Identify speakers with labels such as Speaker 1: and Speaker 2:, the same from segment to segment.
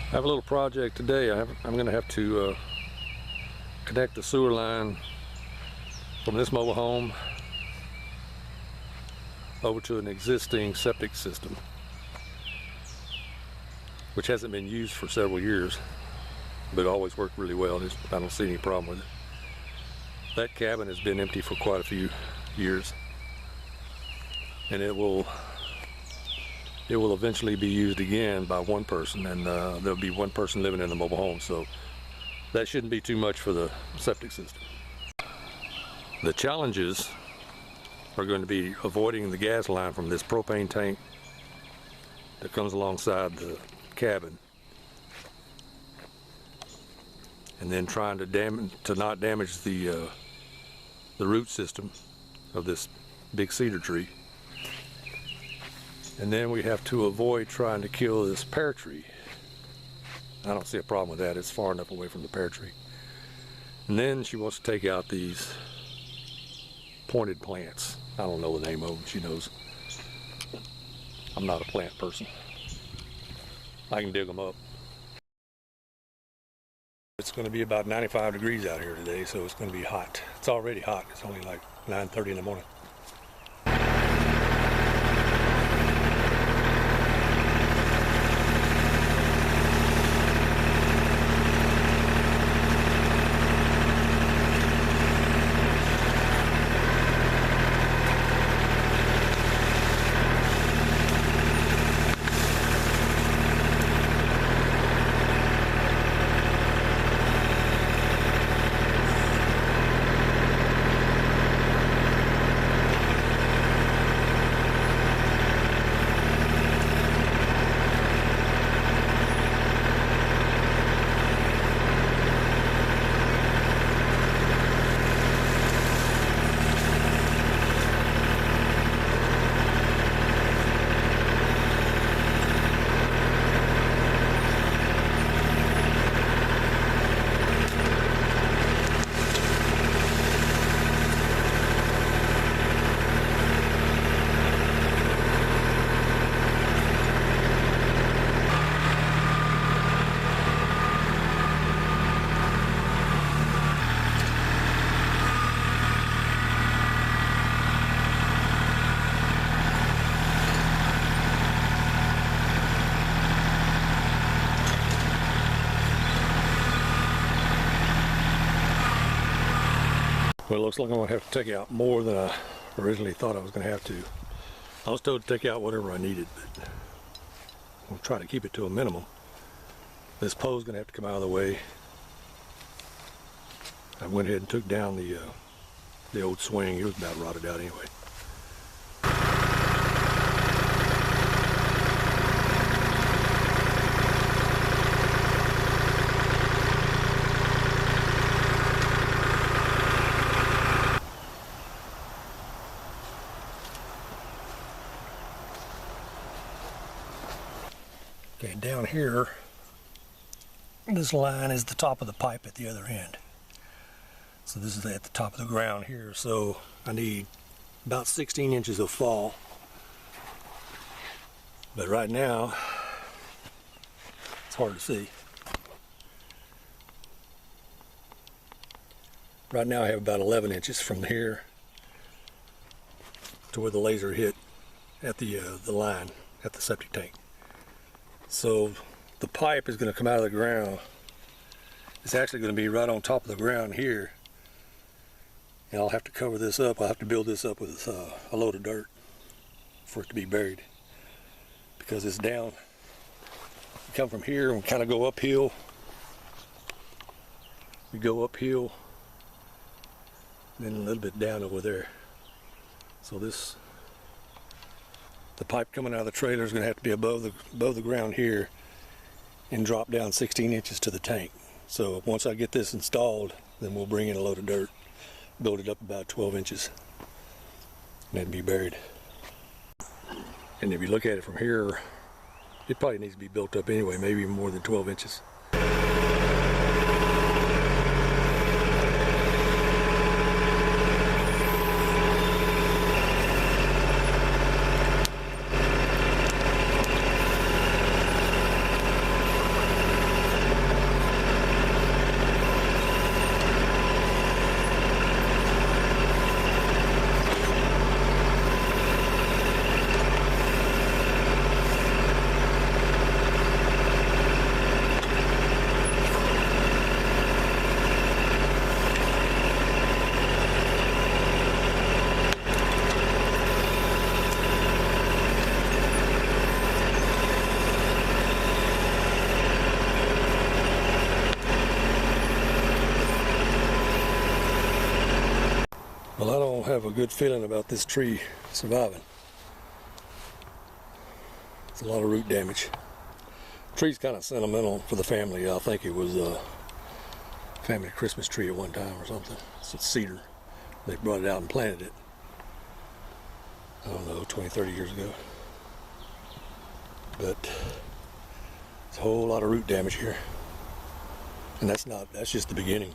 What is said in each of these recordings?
Speaker 1: I have a little project today. I'm going to have to connect the sewer line from this mobile home over to an existing septic system, which hasn't been used for several years, but always worked really well. I don't see any problem with it. That cabin has been empty for quite a few years, and it will eventually be used again by one person, and there'll be one person living in the mobile home, so that shouldn't be too much for the septic system. The challenges are going to be avoiding the gas line from this propane tank that comes alongside the cabin, and then trying to not damage the root system of this big cedar tree. And then we have to avoid trying to kill this pear tree. I don't see a problem with that. It's far enough away from the pear tree. And then she wants to take out these pointed plants. I don't know the name of them. She knows. I'm not a plant person. I can dig them up. It's going to be about 95 degrees out here today, so it's going to be hot. It's already hot. It's only like 9:30 in the morning. Well, it looks like I'm going to have to take out more than I originally thought I was going to have to. I was told to take out whatever I needed, but I'll try to keep it to a minimum. This pole's going to have to come out of the way. I went ahead and took down the old swing. It was about rotted out anyway. Okay, down here, this line is the top of the pipe at the other end. So this is at the top of the ground here, so I need about 16 inches of fall. But right now, it's hard to see. Right now I have about 11 inches from here to where the laser hit at the line at the septic tank. So the pipe is going to come out of the ground. It's actually going to be right on top of the ground here. And I'll have to cover this up. I'll have to build this up with a load of dirt for it to be buried. Because it's down. We come from here and kind of go uphill. We go uphill. Then a little bit down over there. So the pipe coming out of the trailer is going to have to be above the ground here and drop down 16 inches to the tank. So once I get this installed, then we'll bring in a load of dirt, build it up about 12 inches, and then be buried. And if you look at it from here, it probably needs to be built up anyway, maybe more than 12 inches. have a good feeling about this tree surviving. It's a lot of root damage. The tree's kind of sentimental for the family. I think it was a family Christmas tree at one time or something. It's a cedar. They brought it out and planted it, I don't know, 20, 30 years ago. But it's a whole lot of root damage here. And that's just the beginning.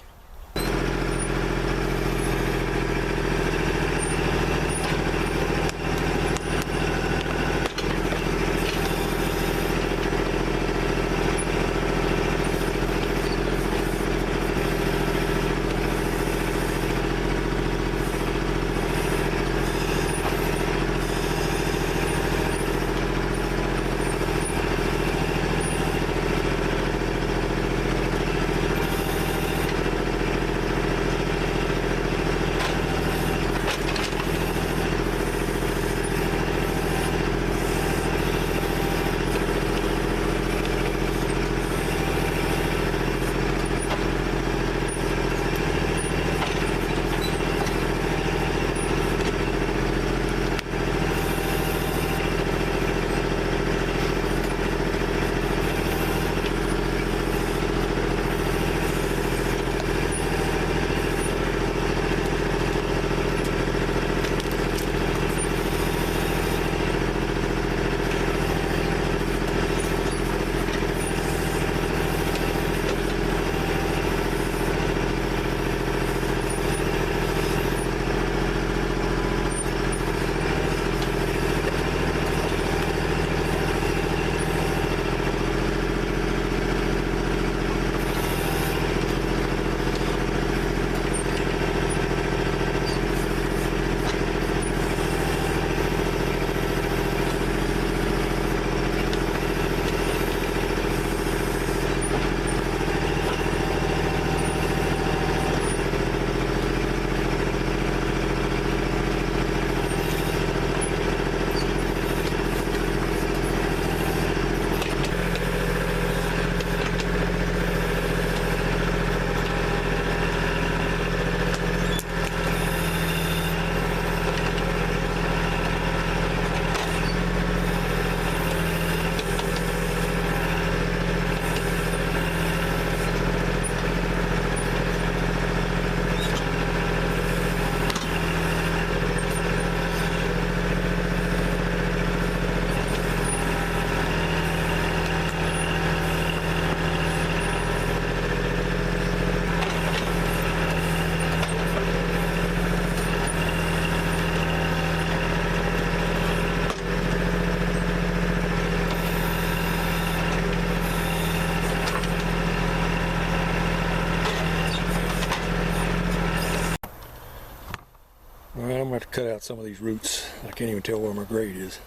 Speaker 1: Alright, I'm going to have to cut out some of these roots. I can't even tell where my grade is.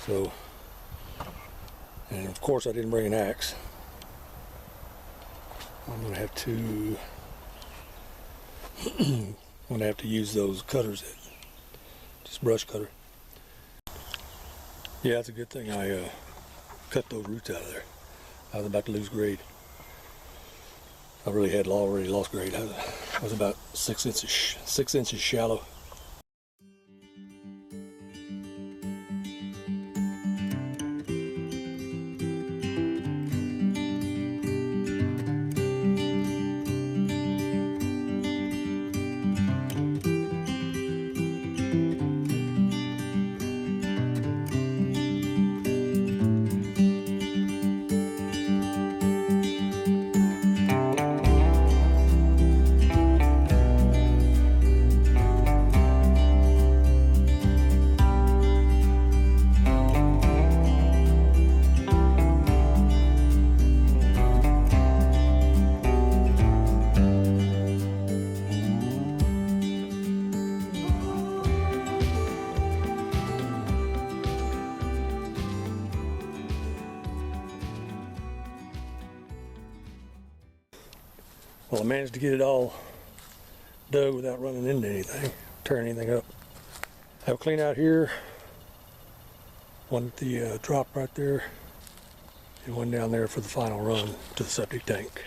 Speaker 1: So, and of course I didn't bring an axe. I'm going to have to use those cutters, just brush cutter. Yeah, it's a good thing I cut those roots out of there. I was about to lose grade. I really had already lost grade. I was about 6 inches shallow. Well, I managed to get it all dug without running into anything, tearing anything up. Have a clean out here, one at the drop right there, and one down there for the final run to the septic tank.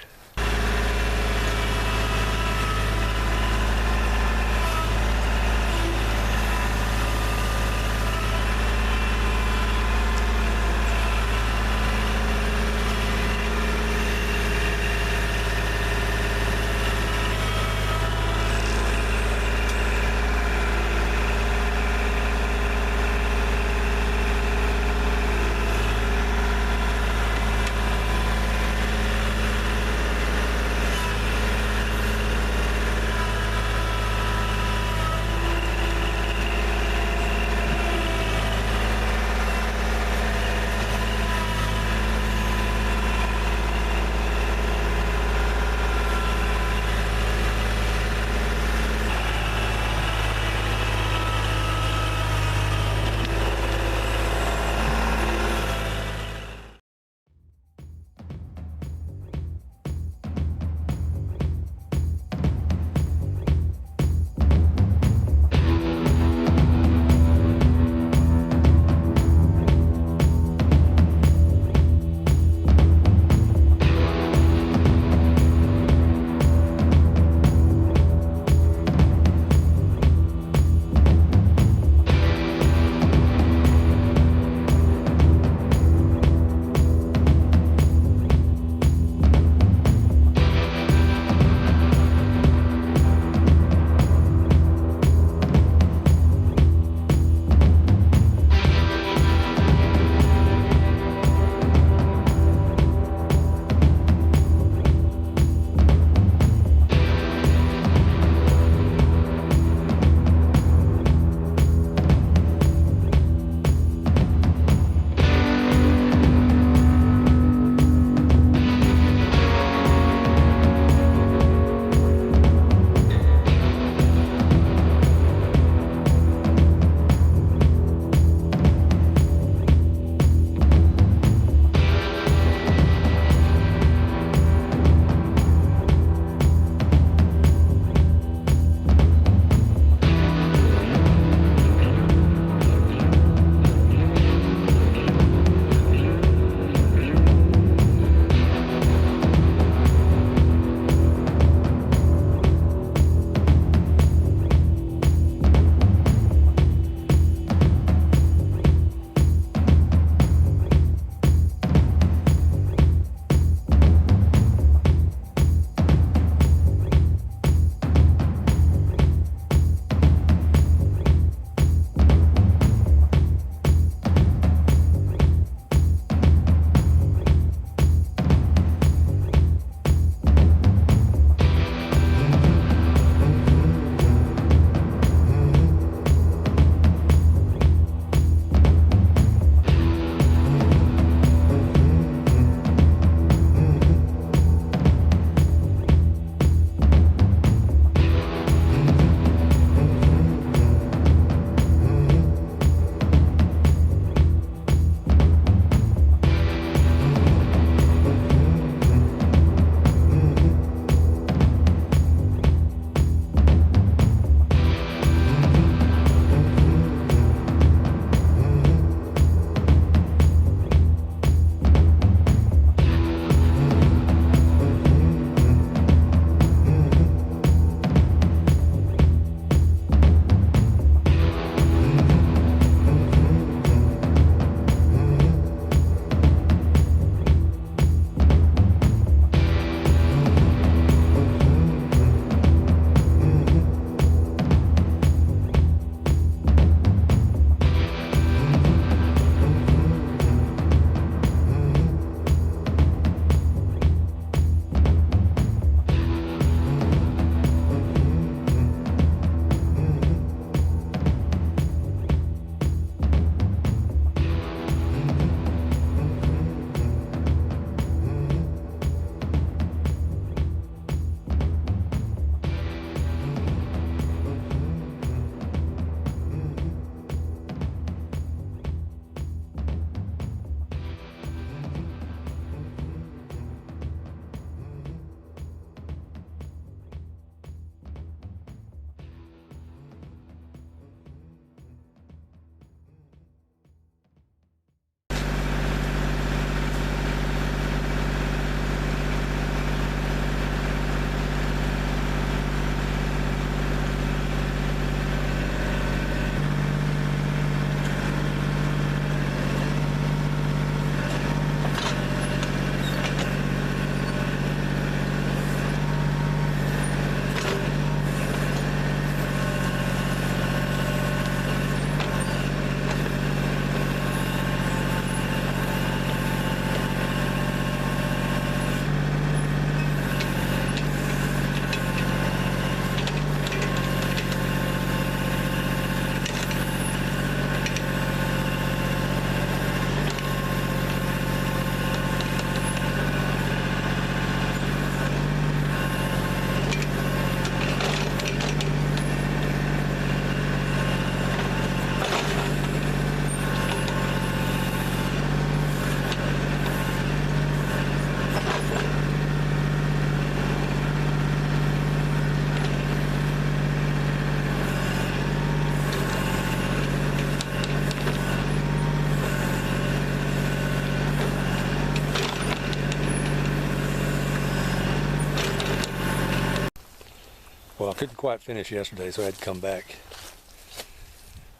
Speaker 1: Well, I couldn't quite finish yesterday, so I had to come back,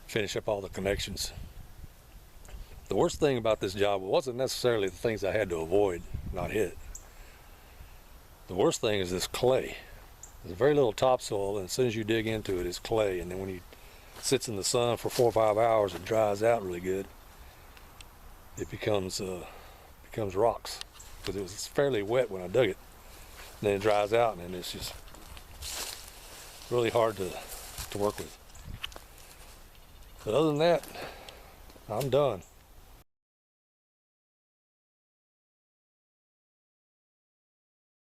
Speaker 1: finish up all the connections. The worst thing about this job wasn't necessarily the things I had to avoid, not hit. The worst thing is this clay. There's very little topsoil, and as soon as you dig into it, it's clay. And then when it sits in the sun for 4 or 5 hours, it dries out really good. It becomes rocks, because it was fairly wet when I dug it. And then it dries out, and it's just really hard to work with. But other than that, I'm done.